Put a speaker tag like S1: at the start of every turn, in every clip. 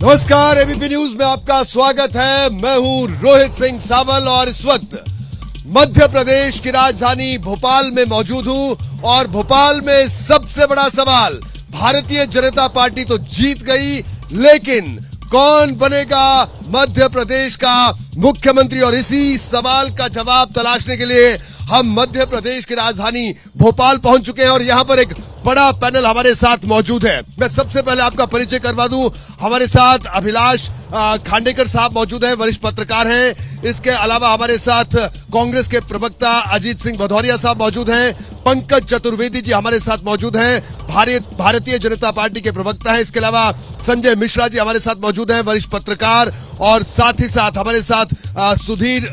S1: नमस्कार, ABP news में आपका स्वागत है। मैं हूं रोहित सिंह सावल और इस वक्त मध्य प्रदेश की राजधानी भोपाल में मौजूद हूं और भोपाल में सबसे बड़ा सवाल, भारतीय जनता पार्टी तो जीत गई, लेकिन कौन बनेगा मध्य प्रदेश का मुख्यमंत्री? और इसी सवाल का जवाब तलाशने के लिए हम मध्य प्रदेश की राजधानी भोपाल पहुंच चुके हैं और यहां पर एक बड़ा पैनल हमारे साथ मौजूद है। मैं सबसे पहले आपका परिचय करवा दूं। हमारे साथ अभिलाष खांडेकर साहब मौजूद हैं, वरिष्ठ पत्रकार हैं। इसके अलावा हमारे साथ कांग्रेस के प्रवक्ता अजीत सिंह भदौरिया साहब मौजूद हैं। पंकज चतुर्वेदी जी हमारे साथ मौजूद हैं, भारतीय जनता पार्टी के प्रवक्ता हैं। इसके अलावा संजय मिश्रा जी हमारे साथ मौजूद हैं, वरिष्ठ पत्रकार। और साथ ही साथ हमारे साथ सुधीर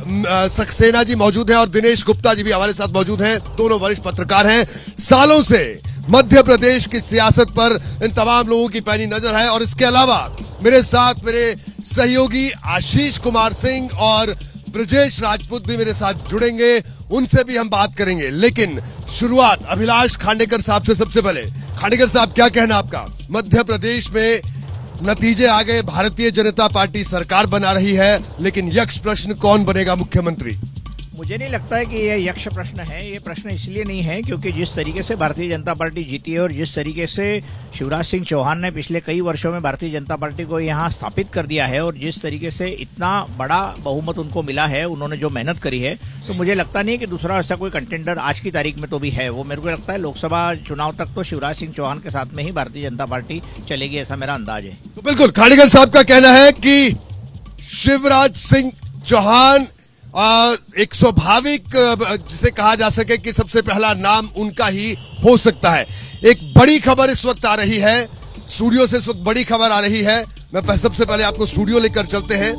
S1: सक्सेना जी मौजूद हैं और दिनेश गुप्ता जी भी हमारे साथ मौजूद हैं, दोनों वरिष्ठ पत्रकार हैं। सालों से मध्य प्रदेश की सियासत पर इन तमाम लोगों की पैनी नजर है। और इसके अलावा मेरे साथ मेरे सहयोगी आशीष कुमार सिंह और ब्रजेश राजपूत भी मेरे साथ जुड़ेंगे, उनसे भी हम बात करेंगे। लेकिन शुरुआत अभिलाष खांडेकर साहब से सबसे पहले। खांडेकर साहब, क्या कहना आपका? मध्य प्रदेश में नतीजे आ गए, भारतीय जनता पार्टी सरकार बना रही है, लेकिन यक्ष प्रश्न कौन बनेगा मुख्यमंत्री?
S2: मुझे नहीं लगता है कि यह यक्ष प्रश्न है। ये प्रश्न इसलिए नहीं है क्योंकि जिस तरीके से भारतीय जनता पार्टी जीती है और जिस तरीके से शिवराज सिंह चौहान ने पिछले कई वर्षों में भारतीय जनता पार्टी को यहाँ स्थापित कर दिया है और जिस तरीके से इतना बड़ा बहुमत उनको मिला है, उन्होंने जो मेहनत करी है, तो मुझे लगता नहीं है कि दूसरा ऐसा कोई कंटेंडर आज की तारीख में तो भी है। वो मेरे को लगता है लोकसभा चुनाव तक तो शिवराज सिंह चौहान के साथ में ही भारतीय जनता पार्टी चलेगी, ऐसा मेरा अंदाज है।
S1: तो बिल्कुल खांडेकर साहब का कहना है कि शिवराज सिंह चौहान एक स्वाभाविक जिसे कहा जा सके कि सबसे पहला नाम उनका ही हो सकता है। एक बड़ी खबर इस वक्त आ रही है, स्टूडियो से इस वक्त बड़ी खबर आ रही है। मैं सबसे पहले आपको स्टूडियो लेकर चलते हैं।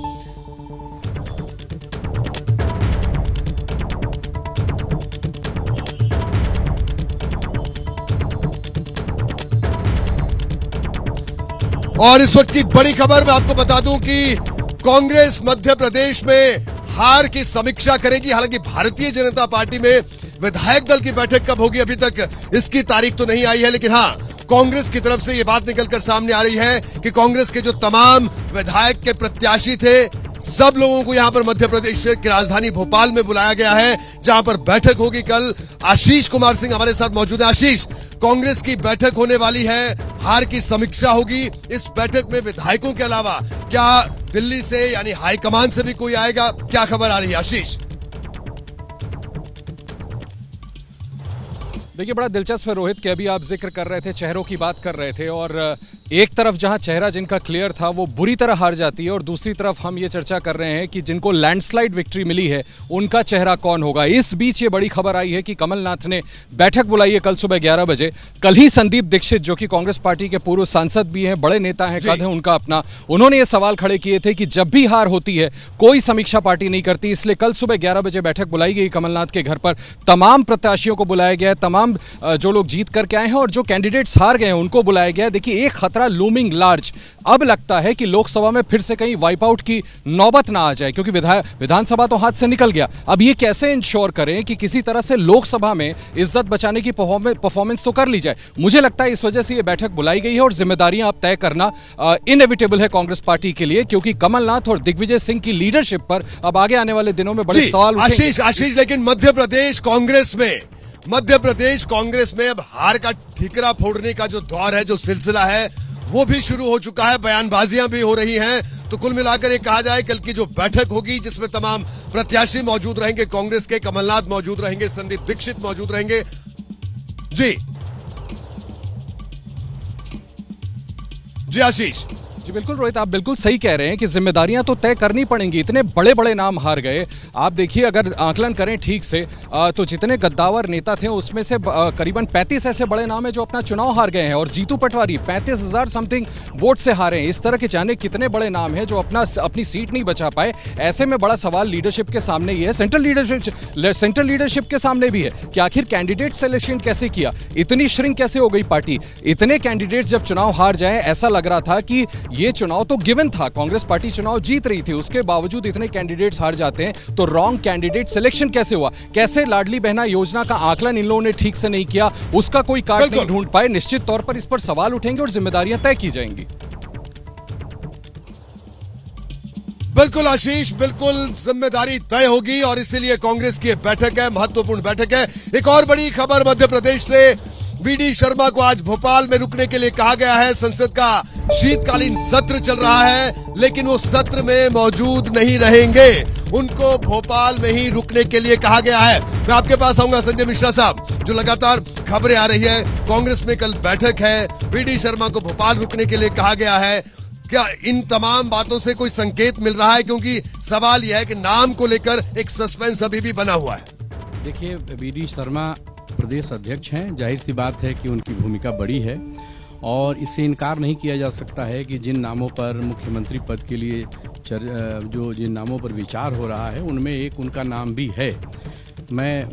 S1: और इस वक्त की बड़ी खबर मैं आपको बता दूं कि कांग्रेस मध्य प्रदेश में हार की समीक्षा करेगी। हालांकि भारतीय जनता पार्टी में विधायक दल की बैठक कब होगी अभी तक इसकी तारीख तो नहीं आई है, लेकिन हाँ, कांग्रेस की तरफ से ये बात निकलकर सामने आ रही है कि कांग्रेस के जो तमाम विधायक के प्रत्याशी थे, सब लोगों को यहां पर मध्य प्रदेश की राजधानी भोपाल में बुलाया गया है, जहां पर बैठक होगी कल। आशीष कुमार सिंह हमारे साथ मौजूद है। आशीष, कांग्रेस की बैठक होने वाली है, हार की समीक्षा होगी। इस बैठक में विधायकों के अलावा क्या दिल्ली से यानी हाईकमान से भी कोई आएगा? क्या खबर आ रही है आशीष?
S3: देखिए, बड़ा दिलचस्प है रोहित कि अभी आप जिक्र कर रहे थे, चेहरों की बात कर रहे थे, और एक तरफ जहां चेहरा जिनका क्लियर था वो बुरी तरह हार जाती है और दूसरी तरफ हम ये चर्चा कर रहे हैं कि जिनको लैंडस्लाइड विक्ट्री मिली है उनका चेहरा कौन होगा। इस बीच ये बड़ी खबर आई है कि कमलनाथ ने बैठक बुलाई है कल सुबह 11 बजे। कल ही संदीप दीक्षित, जो कि कांग्रेस पार्टी के पूर्व सांसद भी हैं, बड़े नेता हैं, कद है उनका अपना, उन्होंने ये सवाल खड़े किए थे कि जब भी हार होती है कोई समीक्षा पार्टी नहीं करती, इसलिए कल सुबह 11 बजे बैठक बुलाई गई कमलनाथ के घर पर। तमाम प्रत्याशियों को बुलाया गया है, तमाम जो लोग जीत करके आए हैं और जो कैंडिडेट्स हार गए हैं उनको बुलाया गया है। देखिए, एक खतरा लूमिंग लार्ज। अब लगता है कि लोकसभा में फिर से कहीं वाइप आउट की नौबत ना आ जाए, क्योंकि विधानसभा तो हाथ से निकल गया। अब ये कैसे इंश्योर करें कि किसी तरह से लोकसभा में इज्जत बचाने की परफॉर्मेंस तो कर ली जाए। मुझे लगता है इस वजह से ये बैठक बुलाई गई है और जिम्मेदारियां अब तय करना इनएविटेबल है कांग्रेस पार्टी के लिए, क्योंकि कमलनाथ और दिग्विजय सिंह की लीडरशिप पर अब आगे आने वाले दिनों में बड़े सवाल उठेंगे।
S1: आशीष, लेकिन मध्य प्रदेश कांग्रेस में अब हार का ठीकरा फोड़ने का जो दौर है, जो सिलसिला है, वो भी शुरू हो चुका है। बयानबाजियां भी हो रही हैं। तो कुल मिलाकर ये कहा जाए, कल की जो बैठक होगी जिसमें तमाम प्रत्याशी मौजूद रहेंगे, कांग्रेस के कमलनाथ मौजूद रहेंगे, संदीप दीक्षित मौजूद रहेंगे। जी आशीष।
S3: जी बिल्कुल रोहित, आप बिल्कुल सही कह रहे हैं कि जिम्मेदारियां तो तय करनी पड़ेंगी। इतने बड़े बड़े नाम हार गए। आप देखिए, अगर आकलन करें ठीक से तो जितने गद्दावर नेता थे उसमें से करीबन 35 ऐसे बड़े नाम हैं जो अपना चुनाव हार गए हैं, और जीतू पटवारी 35,000 समथिंग वोट से हारे हैं। इस तरह के जाने कितने बड़े नाम हैं जो अपनी सीट नहीं बचा पाए। ऐसे में बड़ा सवाल लीडरशिप के सामने ही है, सेंट्रल लीडरशिप के सामने भी है कि आखिर कैंडिडेट सिलेक्शन कैसे किया, इतनी श्रिंक कैसे हो गई पार्टी। इतने कैंडिडेट्स जब चुनाव हार जाए, ऐसा लग रहा था कि ये चुनाव तो गिवन था, कांग्रेस पार्टी चुनाव जीत रही थी, उसके बावजूद इतने कैंडिडेट्स हार जाते हैं तो रॉन्ग कैंडिडेट सिलेक्शन कैसे हुआ? कैसे लाडली बहना योजना का आकलन इन लोगों ने ठीक से नहीं किया, उसका कोई कारण नहीं ढूंढ पाए। निश्चित तौर पर इस पर सवाल उठेंगे और जिम्मेदारियां तय की जाएंगी।
S1: बिल्कुल आशीष, बिल्कुल जिम्मेदारी तय होगी और इसीलिए कांग्रेस की बैठक है, महत्वपूर्ण बैठक है। एक और बड़ी खबर मध्य प्रदेश से, वीडी शर्मा को आज भोपाल में रुकने के लिए कहा गया है। संसद का शीतकालीन सत्र चल रहा है, लेकिन वो सत्र में मौजूद नहीं रहेंगे, उनको भोपाल में ही रुकने के लिए कहा गया है। मैं आपके पास आऊंगा संजय मिश्रा साहब, जो लगातार खबरें आ रही है, कांग्रेस में कल बैठक है, वीडी शर्मा को भोपाल रुकने के लिए कहा गया है। क्या इन तमाम बातों से कोई संकेत मिल रहा है? क्योंकि सवाल यह है कि नाम को लेकर एक सस्पेंस अभी भी बना हुआ है।
S4: देखिए, वीडी शर्मा प्रदेश अध्यक्ष हैं, जाहिर सी बात है कि उनकी भूमिका बड़ी है और इससे इनकार नहीं किया जा सकता है कि जिन नामों पर मुख्यमंत्री पद के लिए जिन नामों पर विचार हो रहा है उनमें एक उनका नाम भी है। मैं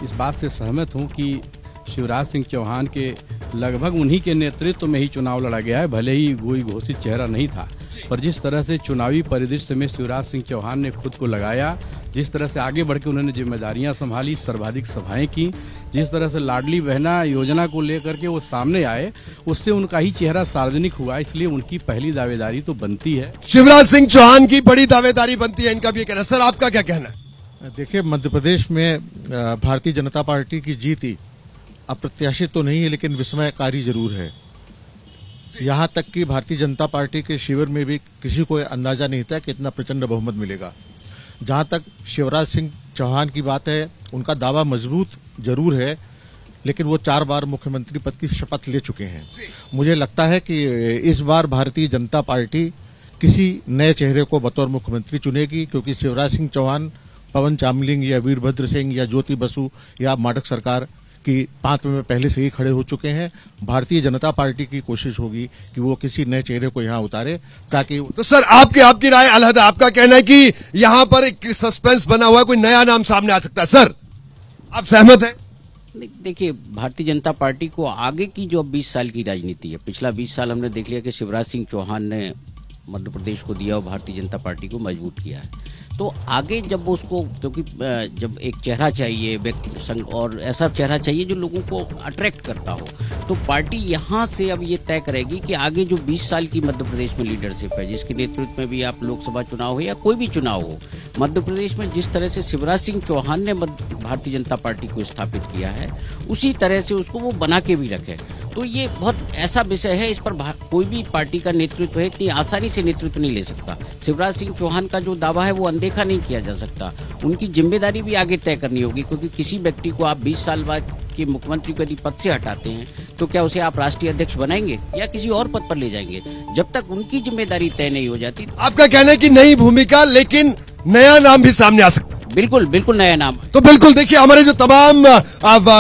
S4: इस बात से सहमत हूं कि शिवराज सिंह चौहान के लगभग उन्हीं के नेतृत्व में ही चुनाव लड़ा गया है, भले ही कोई घोषित चेहरा नहीं था, पर जिस तरह से चुनावी परिदृश्य में शिवराज सिंह चौहान ने खुद को लगाया, जिस तरह से आगे बढ़ के उन्होंने जिम्मेदारियां संभाली, सर्वाधिक सभाएं की, जिस तरह से लाडली बहना योजना को लेकर के वो सामने आए, उससे उनका ही चेहरा सार्वजनिक हुआ, इसलिए उनकी पहली दावेदारी तो बनती है।
S1: शिवराज सिंह चौहान की बड़ी दावेदारी बनती है, इनका भी कहना। सर, आपका क्या कहना है?
S5: देखिए, मध्य प्रदेश में भारतीय जनता पार्टी की जीत ही अप्रत्याशित तो नहीं है, लेकिन विस्मयकारी जरूर है। यहाँ तक कि भारतीय जनता पार्टी के शिविर में भी किसी को अंदाजा नहीं था कि इतना प्रचंड बहुमत मिलेगा। जहाँ तक शिवराज सिंह चौहान की बात है, उनका दावा मजबूत जरूर है, लेकिन वो 4 बार मुख्यमंत्री पद की शपथ ले चुके हैं। मुझे लगता है कि इस बार भारतीय जनता पार्टी किसी नए चेहरे को बतौर मुख्यमंत्री चुनेगी, क्योंकि शिवराज सिंह चौहान पवन चामलिंग या वीरभद्र सिंह या ज्योति बसु या माडक सरकार की पांच में पहले से ही खड़े हो चुके हैं। भारतीय जनता पार्टी की कोशिश होगी कि वो किसी नए चेहरे को यहाँ उतारे, ताकि
S1: तो सर आपकी राय अलग है। आपका कहना है कि यहाँ पर एक सस्पेंस बना हुआ है, कोई नया नाम सामने आ सकता है। सर, आप सहमत हैं?
S6: देखिए, भारतीय जनता पार्टी को आगे की जो 20 साल की राजनीति है, पिछला 20 साल हमने देख लिया कि शिवराज सिंह चौहान ने मध्य प्रदेश को दिया और भारतीय जनता पार्टी को मजबूत किया है। तो आगे जब उसको, क्योंकि जब एक चेहरा चाहिए और ऐसा चेहरा चाहिए जो लोगों को अट्रैक्ट करता हो, तो पार्टी यहाँ से अब ये तय करेगी कि आगे जो 20 साल की मध्य प्रदेश में लीडरशिप है, जिसके नेतृत्व में भी आप लोकसभा चुनाव हो या कोई भी चुनाव हो, मध्य प्रदेश में जिस तरह से शिवराज सिंह चौहान ने भारतीय जनता पार्टी को स्थापित किया है, उसी तरह से उसको वो बना के भी रखे। तो ये बहुत ऐसा विषय है, इस पर कोई भी पार्टी का नेतृत्व है इतनी आसानी से नेतृत्व नहीं ले सकता। शिवराज सिंह चौहान का जो दावा है वो अनदेखा नहीं किया जा सकता। उनकी जिम्मेदारी भी आगे तय करनी होगी, क्योंकि किसी व्यक्ति को आप 20 साल बाद के मुख्यमंत्री को यदि पद से हटाते हैं तो क्या उसे आप राष्ट्रीय अध्यक्ष बनाएंगे या किसी और पद पर ले जाएंगे? जब तक उनकी जिम्मेदारी तय नहीं हो जाती।
S1: आपका कहना है कि नई भूमिका, लेकिन नया नाम भी सामने आ सकता है।
S6: बिल्कुल बिल्कुल नया नाम।
S1: तो बिल्कुल देखिए, हमारे जो तमाम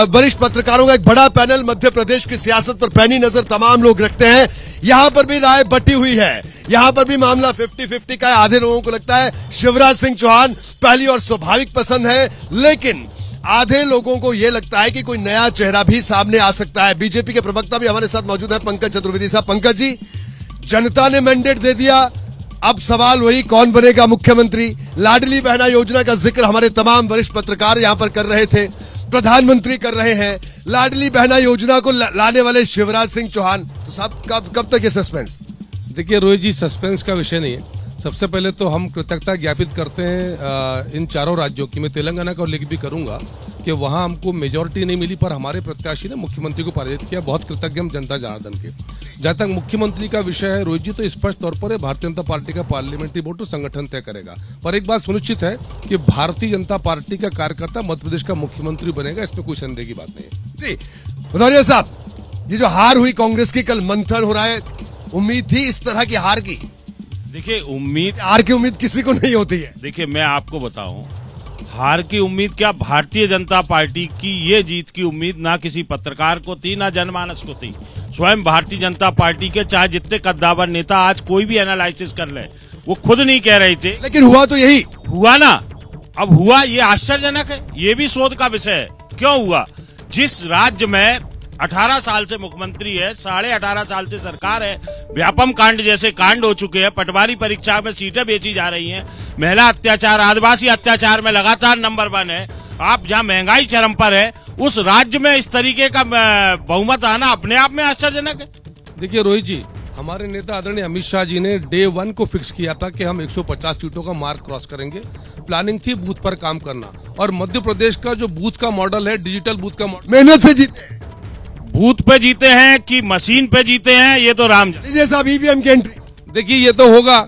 S1: वरिष्ठ पत्रकारों का एक बड़ा पैनल मध्य प्रदेश की सियासत पर पैनी नजर तमाम लोग रखते हैं। यहाँ पर भी राय बटी हुई है, यहाँ पर भी मामला 50-50 का है। आधे लोगों को लगता है शिवराज सिंह चौहान पहली और स्वाभाविक पसंद है, लेकिन आधे लोगों को यह लगता है कि कोई नया चेहरा भी सामने आ सकता है। बीजेपी के प्रवक्ता भी हमारे साथ मौजूद है, पंकज चतुर्वेदी साहब। पंकज जी, जनता ने मैंडेट दे दिया, अब सवाल वही कौन बनेगा मुख्यमंत्री। लाडली बहना योजना का जिक्र हमारे तमाम वरिष्ठ पत्रकार यहां पर कर रहे थे, प्रधानमंत्री कर रहे हैं। लाडली बहना योजना को लाने वाले शिवराज सिंह चौहान, तो साहब कब तक ये सस्पेंस?
S7: देखिए रोहित जी, सस्पेंस का विषय नहीं है। सबसे पहले तो हम कृतज्ञता ज्ञापित करते हैं इन चारों राज्यों की। मैं तेलंगाना का उल्लेख भी करूंगा कि वहां हमको मेजोरिटी नहीं मिली, पर हमारे प्रत्याशी ने मुख्यमंत्री को पराजित किया। बहुत कृतज्ञ हम जनता जनार्दन के। जहां तक मुख्यमंत्री का विषय है रोहित जी, तो स्पष्ट तौर पर भारतीय जनता पार्टी का पार्लियामेंट्री बोर्ड तो संगठन तय करेगा, पर एक बात सुनिश्चित है कि भारतीय जनता पार्टी का कार्यकर्ता मध्य प्रदेश का मुख्यमंत्री बनेगा, इसमें कोई संदेह की बात नहीं है।
S1: जी भदौरिया साहब, ये जो हार हुई कांग्रेस की, कल मंथन हो रहा है, उम्मीद थी इस तरह की हार की?
S8: देखिए,
S1: हार की उम्मीद किसी को नहीं होती है।
S8: देखिए, मैं आपको बताऊं, हार की उम्मीद क्या, भारतीय जनता पार्टी की ये जीत की उम्मीद ना किसी पत्रकार को थी, ना जनमानस को थी। स्वयं भारतीय जनता पार्टी के चाहे जितने कद्दावर नेता आज कोई भी एनालिसिस कर ले, वो खुद नहीं कह रहे थे,
S1: लेकिन हुआ तो यही
S8: हुआ ना। अब हुआ, ये आश्चर्यजनक है, ये भी शोध का विषय है। क्यों हुआ? जिस राज्य में 18 साल से मुख्यमंत्री है, 18.5 साल से सरकार है, व्यापम कांड जैसे कांड हो चुके हैं, पटवारी परीक्षा में सीटें बेची जा रही हैं, महिला अत्याचार, आदिवासी अत्याचार में लगातार नंबर 1 है, आप जहां महंगाई चरम पर है, उस राज्य में इस तरीके का बहुमत आना अपने आप में आश्चर्यजनक है।
S7: देखिए रोहित जी, हमारे नेता आदरणीय अमित शाह जी ने डे 1 को फिक्स किया था कि हम 150 सीटों का मार्क क्रॉस करेंगे। प्लानिंग थी बूथ पर काम करना, और मध्य प्रदेश का जो बूथ का मॉडल है, डिजिटल बूथ का मॉडल,
S1: मेहनत से जीते,
S8: बूथ पे जीते हैं कि मशीन पे जीते हैं, ये तो राम जाने।
S1: जैसा ईवीएम की एंट्री,
S7: देखिए ये तो होगा।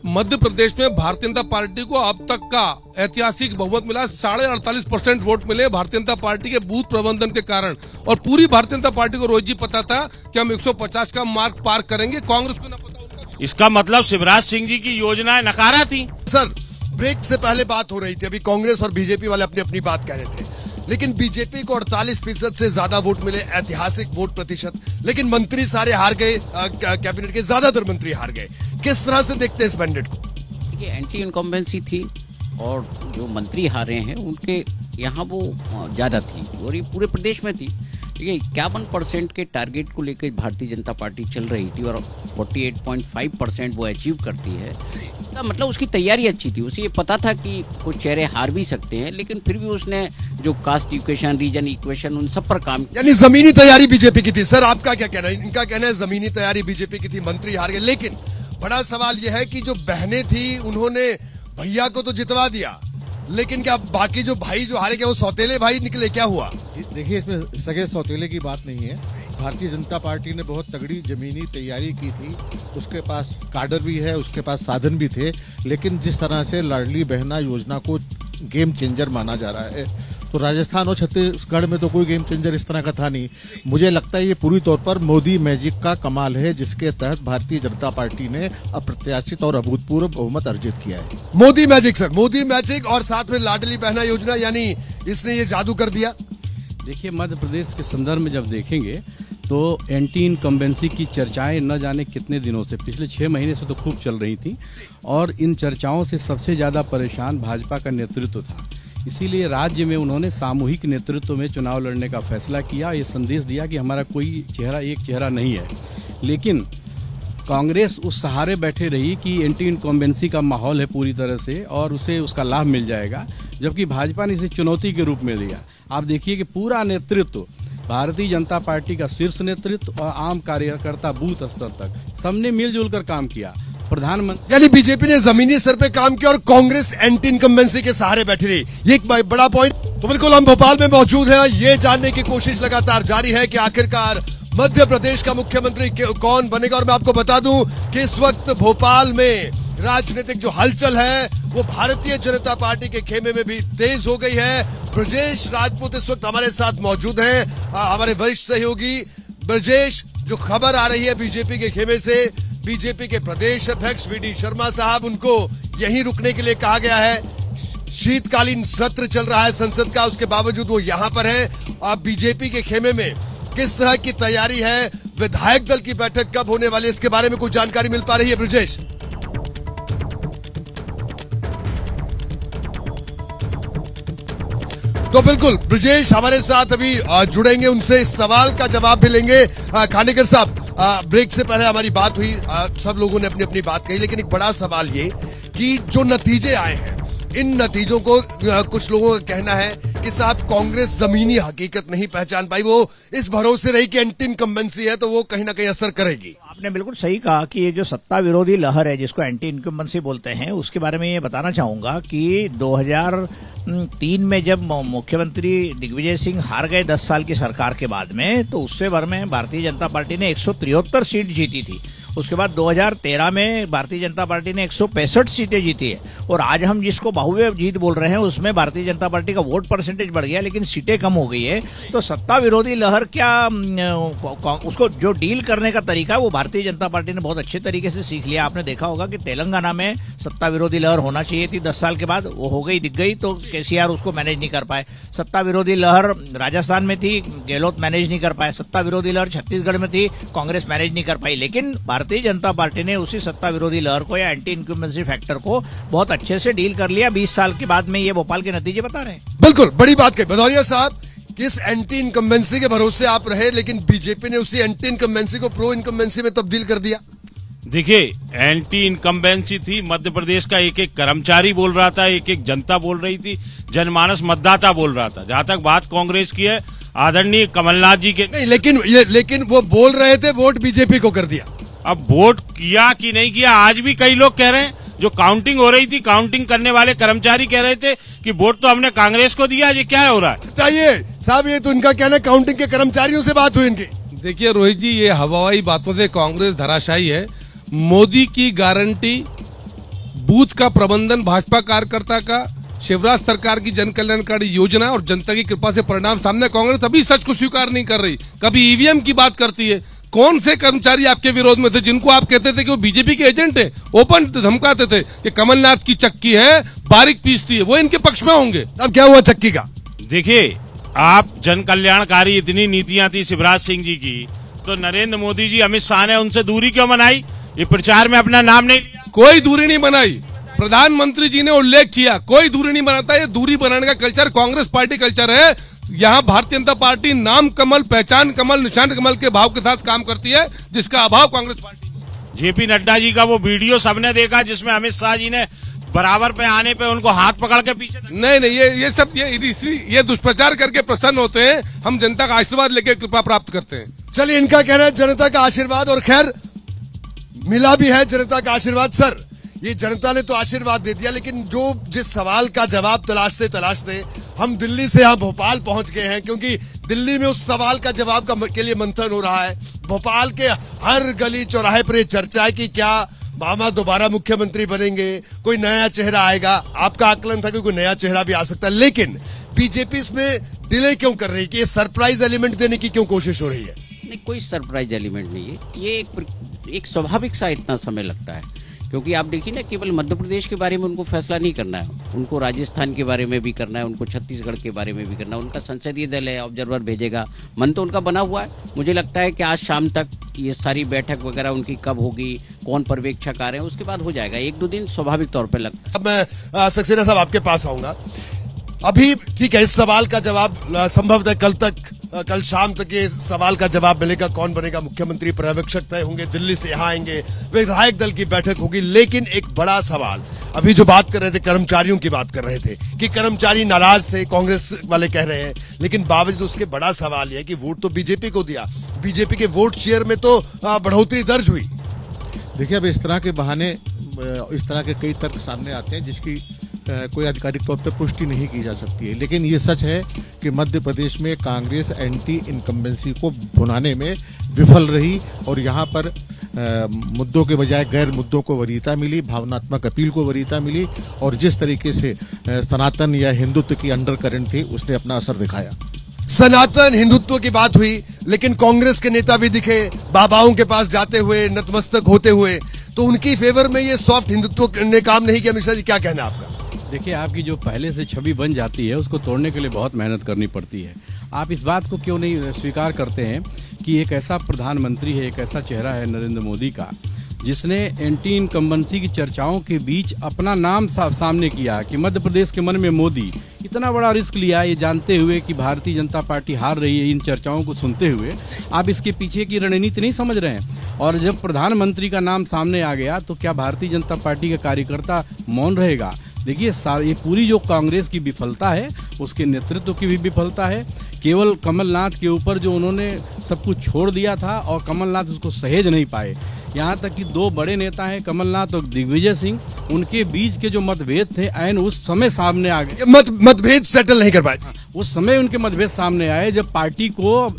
S7: मध्य प्रदेश में भारतीय जनता पार्टी को अब तक का ऐतिहासिक बहुमत मिला, 48.5% वोट मिले भारतीय जनता पार्टी के बूथ प्रबंधन के कारण, और पूरी भारतीय जनता पार्टी को रोहित जी पता था कि हम 150 का मार्क पार करेंगे। कांग्रेस को न पता उनका।
S8: इसका मतलब शिवराज सिंह जी की योजनाएं नकारा थी।
S1: सर ब्रेक से पहले बात हो रही थी, अभी कांग्रेस और बीजेपी वाले अपनी अपनी बात कह रहे थे, लेकिन बीजेपी को 48% से ज्यादा वोट मिले, ऐतिहासिक वोट प्रतिशत, लेकिन मंत्री सारे हार गए, कैबिनेट के ज्यादातर मंत्री हार गए। किस तरह से देखते हैं इस मैंडेट को?
S6: देखिए एंटी इनकम्बेंसी थी, और जो मंत्री हारे हैं उनके यहाँ वो ज्यादा थी, और ये पूरे प्रदेश में थी। देखिए 51% के टारगेट को लेकर भारतीय जनता पार्टी चल रही थी, और 48.5% वो अचीव करती है। तो मतलब उसकी तैयारी अच्छी थी, उसे ये पता था कि कुछ चेहरे हार भी सकते हैं, लेकिन फिर भी उसने जो कास्ट इक्वेशन, रीजन इक्वेशन, उन सब पर काम किया।
S1: यानी जमीनी तैयारी बीजेपी की थी। सर आपका क्या कहना है? इनका कहना है जमीनी तैयारी बीजेपी की थी, मंत्री हार गए, लेकिन बड़ा सवाल यह है कि जो बहनें थी उन्होंने भैया को तो जितवा दिया, लेकिन क्या बाकी जो भाई जो हारे गए वो सौतेले भाई निकले? क्या हुआ?
S5: देखिए इसमें सगे सौतेले की बात नहीं है। भारतीय जनता पार्टी ने बहुत तगड़ी जमीनी तैयारी की थी, उसके पास काडर भी है, उसके पास साधन भी थे, लेकिन जिस तरह से लाडली बहना योजना को गेम चेंजर माना जा रहा है, तो राजस्थान और छत्तीसगढ़ में तो कोई गेम चेंजर इस तरह का था नहीं। मुझे लगता है ये पूरी तौर पर मोदी मैजिक का कमाल है, जिसके तहत भारतीय जनता पार्टी ने अप्रत्याशित और अभूतपूर्व बहुमत अर्जित किया है।
S1: Modi magic sir, Modi magic, और साथ में लाडली बहना योजना, यानी इसने ये जादू कर दिया।
S4: देखिए मध्य प्रदेश के संदर्भ में जब देखेंगे तो एंटी इनकम्बेंसी की चर्चाएं न जाने कितने दिनों से, पिछले 6 महीने से तो खूब चल रही थी, और इन चर्चाओं से सबसे ज़्यादा परेशान भाजपा का नेतृत्व था। इसीलिए राज्य में उन्होंने सामूहिक नेतृत्व में चुनाव लड़ने का फैसला किया, ये संदेश दिया कि हमारा कोई चेहरा एक चेहरा नहीं है। लेकिन कांग्रेस उस सहारे बैठे रही कि एंटी इनकम्बेंसी का माहौल है पूरी तरह से, और उसे उसका लाभ मिल जाएगा, जबकि भाजपा ने इसे चुनौती के रूप में लिया। आप देखिए कि पूरा नेतृत्व, भारतीय जनता पार्टी का शीर्ष नेतृत्व और आम कार्यकर्ता बूथ स्तर तक, सबने मिलजुल कर काम किया। प्रधानमंत्री
S1: यानी बीजेपी ने जमीनी स्तर पे काम किया और कांग्रेस एंटी इनकम्बेंसी के सहारे बैठी रही, ये एक बड़ा पॉइंट। तो बिल्कुल हम भोपाल में मौजूद हैं, ये जानने की कोशिश लगातार जारी है कि आखिरकार मध्य प्रदेश का मुख्यमंत्री कौन बनेगा। और मैं आपको बता दूं कि इस वक्त भोपाल में राजनीतिक जो हलचल है वो भारतीय जनता पार्टी के खेमे में भी तेज हो गई है। ब्रजेश राजपूत इस वक्त हमारे साथ मौजूद हैं, हमारे वरिष्ठ सहयोगी। ब्रजेश, जो खबर आ रही है बीजेपी के खेमे से, बीजेपी के प्रदेश अध्यक्ष वी डी शर्मा साहब, उनको यहीं रुकने के लिए कहा गया है। शीतकालीन सत्र चल रहा है संसद का, उसके बावजूद वो यहां पर हैं। अब बीजेपी के खेमे में किस तरह की तैयारी है, विधायक दल की बैठक कब होने वाली है, इसके बारे में कुछ जानकारी मिल पा रही है ब्रजेश? तो बिल्कुल ब्रजेश हमारे साथ अभी जुड़ेंगे, उनसे इस सवाल का जवाब भी लेंगे। खानेकर साहब, ब्रेक से पहले हमारी बात हुई, सब लोगों ने अपनी अपनी बात कही, लेकिन एक बड़ा सवाल ये कि जो नतीजे आए हैं, इन नतीजों को कुछ लोगों का कहना है कि साहब कांग्रेस जमीनी हकीकत नहीं पहचान पाई, वो इस भरोसे रही कि एंटी इनकम्बेंसी है तो वो कहीं ना कहीं असर करेगी।
S2: आपने बिल्कुल सही कहा कि ये जो सत्ता विरोधी लहर है जिसको एंटी इनकम्बेंसी बोलते हैं, उसके बारे में ये बताना चाहूंगा कि 2003 में जब मुख्यमंत्री दिग्विजय सिंह हार गए 10 साल की सरकार के बाद में, तो उससे भर में भारतीय जनता पार्टी ने 173 सीट जीती थी। उसके बाद 2013 में भारतीय जनता पार्टी ने 165 सीटें जीती है, और आज हम जिसको बाहुबली जीत बोल रहे हैं उसमें भारतीय जनता पार्टी का वोट परसेंटेज बढ़ गया, लेकिन सीटें कम हो गई है। तो सत्ता विरोधी लहर क्या, उसको जो डील करने का तरीका वो भारतीय जनता पार्टी ने बहुत अच्छे तरीके से सीख लिया। आपने देखा होगा कि तेलंगाना में सत्ता विरोधी लहर होना चाहिए थी 10 साल के बाद, वो हो गई, दिख गई, तो केसीआर उसको मैनेज नहीं कर पाए। सत्ता विरोधी लहर राजस्थान में थी, गहलोत मैनेज नहीं कर पाए। सत्ता विरोधी लहर छत्तीसगढ़ में थी, कांग्रेस मैनेज नहीं कर पाई। लेकिन भारतीय जनता पार्टी ने उसी सत्ता विरोधी लहर को या एंटी इनकम्बेंसी फैक्टर को बहुत अच्छे से डील कर लिया। 20 साल के बाद में ये भोपाल के नतीजे बता रहे हैं।
S1: बिल्कुल बड़ी बात कही भदौरिया साहब, किस एंटी इनकम्बेंसी के भरोसे आप रहे, लेकिन बीजेपी ने उसी एंटी इनकम्बेंसी को प्रो इनकम्बेंसी में तब्दील कर दिया।
S8: देखिए, एंटी इनकम्बेंसी थी, मध्य प्रदेश का एक एक कर्मचारी बोल रहा था, एक एक जनता बोल रही थी, जनमानस मतदाता बोल रहा था। जहां तक बात कांग्रेस की है, आदरणीय कमलनाथ जी के
S1: नहीं, लेकिन वो बोल रहे थे, वोट बीजेपी को कर दिया।
S8: अब वोट किया कि नहीं किया, आज भी कई लोग कह रहे हैं, जो काउंटिंग हो रही थी, काउंटिंग करने वाले कर्मचारी कह रहे थे कि वोट तो हमने कांग्रेस को दिया, ये क्या हो रहा है?
S1: चाहिए साहब, ये तो इनका कहना है काउंटिंग के कर्मचारियों से बात हुई इनकी।
S7: देखिए रोहित जी, ये हवाई बातों से कांग्रेस धराशायी है। मोदी की गारंटी, बूथ का प्रबंधन भाजपा कार्यकर्ता का, शिवराज सरकार की जन कल्याणकारी योजना और जनता की कृपा से परिणाम सामने। कांग्रेस अभी सच को स्वीकार नहीं कर रही, कभी ईवीएम की बात करती है। कौन से कर्मचारी आपके विरोध में थे जिनको आप कहते थे कि वो बीजेपी के एजेंट है, ओपन धमकाते थे कि कमलनाथ की चक्की है, बारीक पीसती है, वो इनके पक्ष में होंगे?
S1: अब क्या हुआ चक्की का?
S8: देखिए, आप जन कल्याणकारी इतनी नीतियां थी शिवराज सिंह जी की, तो नरेंद्र मोदी जी, अमित शाह ने उनसे दूरी क्यों बनाई? ये प्रचार में अपना नाम नहीं लिया।
S7: कोई दूरी नहीं बनाई, प्रधानमंत्री जी ने उल्लेख किया, कोई दूरी नहीं बनाता। ये दूरी बनाने का कल्चर कांग्रेस पार्टी कल्चर है। यहाँ भारतीय जनता पार्टी नाम कमल, पहचान कमल, निशान कमल के भाव के साथ काम करती है, जिसका अभाव कांग्रेस पार्टी में।
S8: जेपी नड्डा जी का वो वीडियो सबने देखा जिसमें अमित शाह जी ने बराबर पे आने पे उनको हाथ पकड़ के पीछे
S7: नहीं, ये सब ये दुष्प्रचार करके प्रसन्न होते हैं। हम जनता का आशीर्वाद लेके कृपा प्राप्त करते हैं।
S1: चलिए, इनका कहना है जनता का आशीर्वाद, और खैर मिला भी है जनता का आशीर्वाद। सर, ये जनता ने तो आशीर्वाद दे दिया, लेकिन जिस सवाल का जवाब तलाशते तलाशते हम दिल्ली से यहाँ भोपाल पहुंच गए हैं, क्योंकि दिल्ली में उस सवाल का जवाब के लिए मंथन हो रहा है। भोपाल के हर गली चौराहे पर ये चर्चा है कि क्या मामा दोबारा मुख्यमंत्री बनेंगे, कोई नया चेहरा आएगा। आपका आकलन था कि कोई नया चेहरा भी आ सकता है, लेकिन बीजेपी इसमें डिले क्यों कर रही है? कि ये सरप्राइज एलिमेंट देने की क्यों कोशिश हो रही है?
S6: नहीं, कोई सरप्राइज एलिमेंट नहीं है। ये एक स्वाभाविक सा इतना समय लगता है, क्योंकि आप देखिए ना, केवल मध्य प्रदेश के बारे में उनको फैसला नहीं करना है, उनको राजस्थान के बारे में भी करना है, उनको छत्तीसगढ़ के बारे में भी करना है। उनका संसदीय दल है, ऑब्जर्वर भेजेगा, मन तो उनका बना हुआ है। मुझे लगता है कि आज शाम तक ये सारी बैठक वगैरह उनकी कब होगी, कौन पर्यवेक्षक आ रहे हैं, उसके बाद हो जाएगा। 1-2 दिन स्वाभाविक तौर पर लगता है।
S1: अब मैं सक्सेना साहब आपके पास आऊंगा। अभी ठीक है, इस सवाल का जवाब संभवतः कल शाम तक ये सवाल का जवाब मिलेगा, कौन बनेगा मुख्यमंत्री, पर्यवेक्षक तय होंगे, दिल्ली से यहाँ आएंगे, विधायक दल की बैठक होगी। लेकिन एक बड़ा सवाल, अभी जो बात कर रहे थे, कर्मचारियों की बात कर रहे थे कि कर्मचारी नाराज थे, कांग्रेस वाले कह रहे हैं, लेकिन बावजूद उसके बड़ा सवाल यह है कि वोट तो बीजेपी को दिया, बीजेपी के वोट शेयर में तो बढ़ोतरी दर्ज हुई।
S5: देखिए, अब इस तरह के बहाने, इस तरह के कई तर्क सामने आते हैं जिसकी कोई आधिकारिक तौर पर पुष्टि नहीं की जा सकती है। लेकिन ये सच है कि मध्य प्रदेश में कांग्रेस एंटी इनकम्बेंसी को भुनाने में विफल रही, और यहाँ पर मुद्दों के बजाय गैर मुद्दों को वरीयता मिली, भावनात्मक अपील को वरीयता मिली, और जिस तरीके से सनातन या हिंदुत्व की अंडर करंट थी, उसने अपना असर दिखाया।
S1: सनातन हिंदुत्व की बात हुई, लेकिन कांग्रेस के नेता भी दिखे बाबाओं के पास जाते हुए, नतमस्तक होते हुए, तो उनकी फेवर में ये सॉफ्ट हिंदुत्व ने काम नहीं किया। मिश्रा जी, क्या कहना है आपका?
S4: देखिए, आपकी जो पहले से छवि बन जाती है, उसको तोड़ने के लिए बहुत मेहनत करनी पड़ती है। आप इस बात को क्यों नहीं स्वीकार करते हैं कि एक ऐसा प्रधानमंत्री है, एक ऐसा चेहरा है नरेंद्र मोदी का, जिसने एंटी इनकम्बेंसी की चर्चाओं के बीच अपना नाम सामने किया कि मध्य प्रदेश के मन में मोदी, इतना बड़ा रिस्क लिया, ये जानते हुए कि भारतीय जनता पार्टी हार रही है। इन चर्चाओं को सुनते हुए आप इसके पीछे की रणनीति नहीं समझ रहे हैं। और जब प्रधानमंत्री का नाम सामने आ गया, तो क्या भारतीय जनता पार्टी का कार्यकर्ता मौन रहेगा? देखिए, ये पूरी जो कांग्रेस की विफलता है, उसके नेतृत्व की भी विफलता है। केवल कमलनाथ के ऊपर जो उन्होंने सब कुछ छोड़ दिया था, और कमलनाथ उसको सहेज नहीं पाए। यहाँ तक कि 2 बड़े नेता हैं, कमलनाथ और दिग्विजय सिंह, उनके बीच के जो मतभेद थे, ऐन उस समय सामने आ गए।
S1: मतभेद सेटल नहीं कर पाए।
S4: उस समय उनके मतभेद सामने आए जब पार्टी को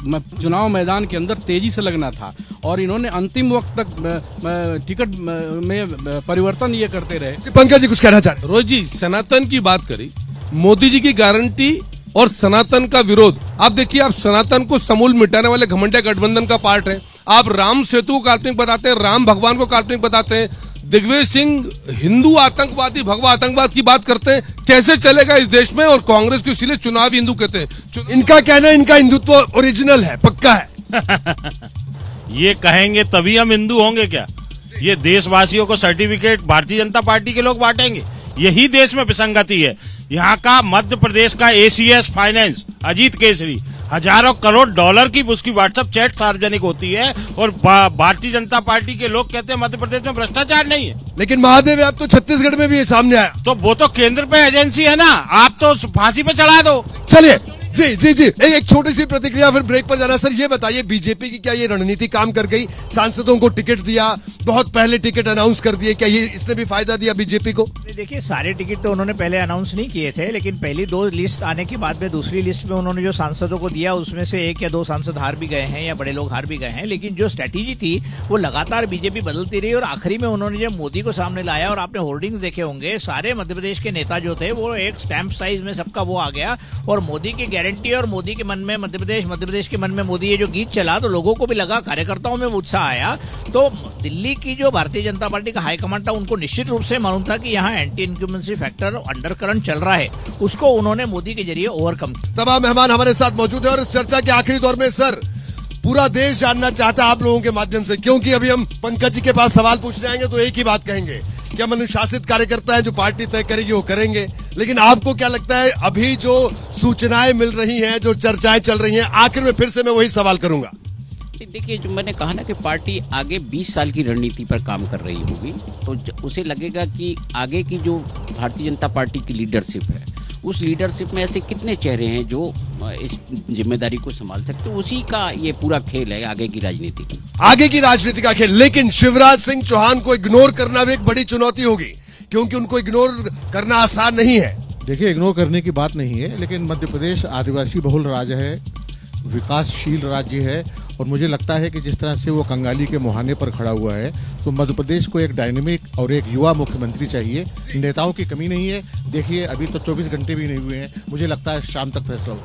S4: चुनाव मैदान के अंदर तेजी से लगना था, और इन्होंने अंतिम वक्त तक टिकट में परिवर्तन ये करते रहे।
S1: पंकज जी कुछ कहना चाह रहे?
S7: रोज जी, सनातन की बात करी, मोदी जी की गारंटी और सनातन का विरोध। आप देखिए, आप सनातन को समूल मिटाने वाले घमंडिया गठबंधन का पार्ट है। आप राम सेतु को काल्पनिक बताते हैं, राम भगवान को काल्पनिक बताते हैं। दिग्विजय सिंह हिंदू आतंकवादी, भगवा आतंकवाद की बात करते हैं। कैसे चलेगा इस देश में? और कांग्रेस को इसीलिए चुनावी हिंदू कहते हैं।
S1: इनका कहना है इनका हिंदुत्व ओरिजिनल है, पक्का है।
S8: ये कहेंगे तभी हम हिंदू होंगे क्या? ये देशवासियों को सर्टिफिकेट भारतीय जनता पार्टी के लोग बांटेंगे? यही देश में विसंगति है। यहाँ का मध्य प्रदेश का ACS फाइनेंस अजीत केसरी हजारों करोड़ डॉलर की उसकी व्हाट्सएप चैट सार्वजनिक होती है, और भारतीय जनता पार्टी के लोग कहते हैं मध्य प्रदेश में भ्रष्टाचार नहीं है।
S1: लेकिन महादेव, आप तो छत्तीसगढ़ में भी ये सामने आया।
S8: तो वो तो केंद्र पे एजेंसी है ना, आप तो फांसी पे चढ़ा दो।
S1: चलिए, जी जी जी, एक छोटी सी प्रतिक्रिया फिर ब्रेक पर जाना। सर ये बताइए, बीजेपी की क्या ये रणनीति काम कर गई? सांसदों को टिकट दिया, बहुत पहले टिकट अनाउंस कर दिए, क्या ये इसने भी फायदा दिया बीजेपी को?
S2: देखिए, सारे टिकट तो उन्होंने पहले अनाउंस नहीं किए थे, लेकिन पहली 2 लिस्ट आने के बाद में दूसरी लिस्ट में उन्होंने जो सांसदों को दिया उसमें से 1 या 2 सांसद हार भी गए हैं या बड़े लोग हार भी गए हैं। लेकिन जो स्ट्रैटेजी थी वो लगातार बीजेपी बदलती रही और आखिरी में उन्होंने जब मोदी को सामने लाया, और आपने होर्डिंग्स देखे होंगे, सारे मध्य प्रदेश के नेता जो थे वो एक स्टैंप साइज में सबका वो आ गया, और मोदी की गारंटी और मोदी के मन में मध्य प्रदेश के मन में मोदी, ये जो गीत चला तो लोगों को भी लगा, कार्यकर्ताओं में उत्साह आया। तो दिल्ली की जो भारतीय जनता पार्टी का हाईकमांड था उनको निश्चित रूप से मालूम था कि यहाँ anti incumbency factor under current चल रहा है, उसको उन्होंने मोदी के जरिए ओवरकम किया।
S1: तमाम मेहमान हमारे साथ मौजूद है और इस चर्चा के आखिरी दौर में सर पूरा देश जानना चाहता है आप लोगों के माध्यम से, क्योंकि अभी हम पंकज जी के पास सवाल पूछने आएंगे तो एक ही बात कहेंगे कि हम अनुशासित कार्यकर्ता है, जो पार्टी तय करेगी वो करेंगे। लेकिन आपको क्या लगता है, अभी जो सूचनाएं मिल रही हैं, जो चर्चाएं चल रही हैं, आखिर में फिर से मैं वही सवाल करूंगा।
S6: देखिए, जो मैंने कहा ना कि पार्टी आगे 20 साल की रणनीति पर काम कर रही होगी, तो उसे लगेगा कि आगे की जो भारतीय जनता पार्टी की लीडरशिप है, उस लीडरशिप में ऐसे कितने चेहरे हैं जो इस जिम्मेदारी को संभाल सकते, उसी का ये पूरा खेल है आगे की राजनीति की,
S1: आगे की राजनीति का खेल। लेकिन शिवराज सिंह चौहान को इग्नोर करना भी एक बड़ी चुनौती होगी, क्योंकि उनको इग्नोर करना आसान नहीं है।
S5: देखिए, इग्नोर करने की बात नहीं है, लेकिन मध्य प्रदेश आदिवासी बहुल राज्य है, विकासशील राज्य है, और मुझे लगता है कि जिस तरह से वो कंगाली के मुहाने पर खड़ा हुआ है, तो मध्य प्रदेश को एक डायनेमिक और एक युवा मुख्यमंत्री चाहिए। नेताओं की कमी नहीं है। देखिए, अभी तो 24 घंटे भी नहीं हुए हैं, मुझे लगता है शाम तक फैसला होगा।